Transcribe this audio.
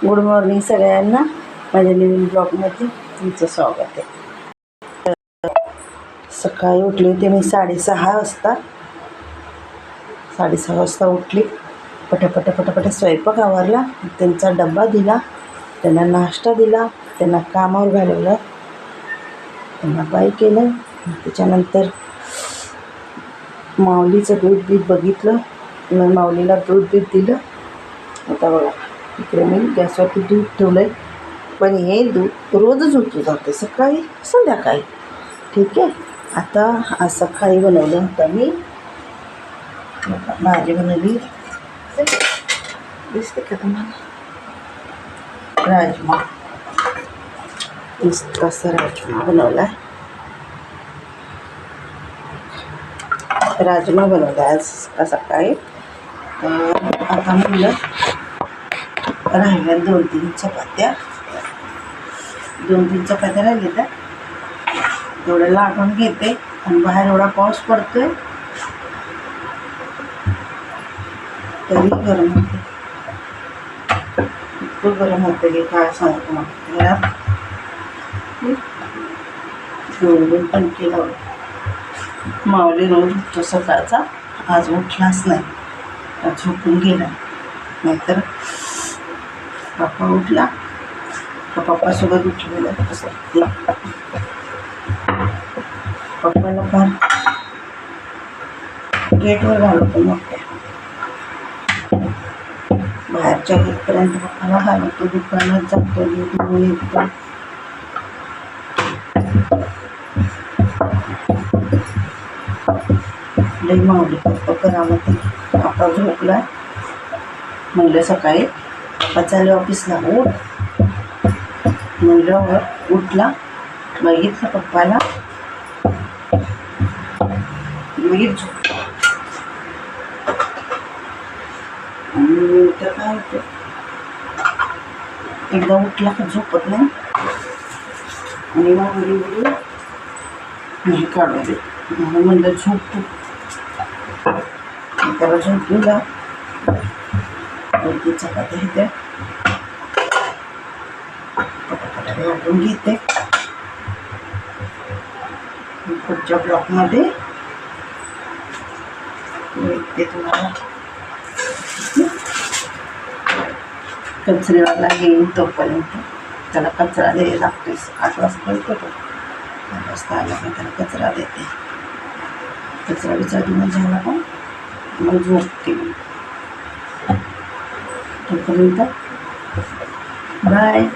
Good morning सगळ्यांना. माझ्या नवीन ब्लॉगमध्ये तुमचं स्वागत आहे. सकाळी उठले होते मी 6:30 वाजता उठली. पटापट स्वयंपाक आवरला, त्यांचा डब्बा दिला, त्यांना नाश्ता दिला, त्यांना कामावर घालवलं, त्यांना बाय केलं. त्याच्यानंतर माऊलीचं दूध बघितलं, मग माऊलीला दूध दिलं. आता बघा इकडे मी गॅसवरती दूध ठेवलं आहे, पण हे दूध रोजच उतरू जाते सकाळी संध्याकाळी. ठीक आहे. आता आज सकाळी बनवलं होतं मी भाजी बनवली, दिसते का तुम्हाला? राजमा, मस्त असा राजमा बनवला. राजमा बनवला आज सकाळी. आता म्हणलं राहिल्या 2-3 चपात्या राहिल्या, तेवढ्या लाटून घेते. आणि बाहेर एवढा पाऊस पडतोय तरी गरम होते, इतकं गरम होतं की काय सांगतो. मग घरात दोन पंखे लावले. माऊली रोज उठतो सकाळचा, आज उठलाच नाही, आज झोपून गेला. नाहीतर पप्पा उठला तर पप्पासोबत उठलेलं कसं पप्पाला फार गेटवर घालवतो, मोठ्या बाहेरच्या गेटपर्यंत पप्पाला घालवतो. दुकानात जातो, घेऊन येतो. लई माऊली पप्पा करावं. पप्पा झोपला. म्हणलं सकाळी पप्पा चालले ऑफिसला, उठ म्हणलं. उठला, बघितलं पप्पाला, लगेच झोप. तर काय होतं, एकदा उठला का झोपत नाही. आणि मग हे काढून दे म्हणलं, झोप तू. त्याला झोपला. वरती चपात्या घेते, पटापट वाटून घेते. पुढच्या ब्लॉकमध्ये ते तुम्हाला कचरेवाला येईल तोपर्यंत त्याला कचरा द्यायला लागतोय. 8 वाजता येतो तो, 8 वाजता आला का त्याला कचरा देते. कचरा देऊन झाला का मग झोपते. तोपर्यंत बाय.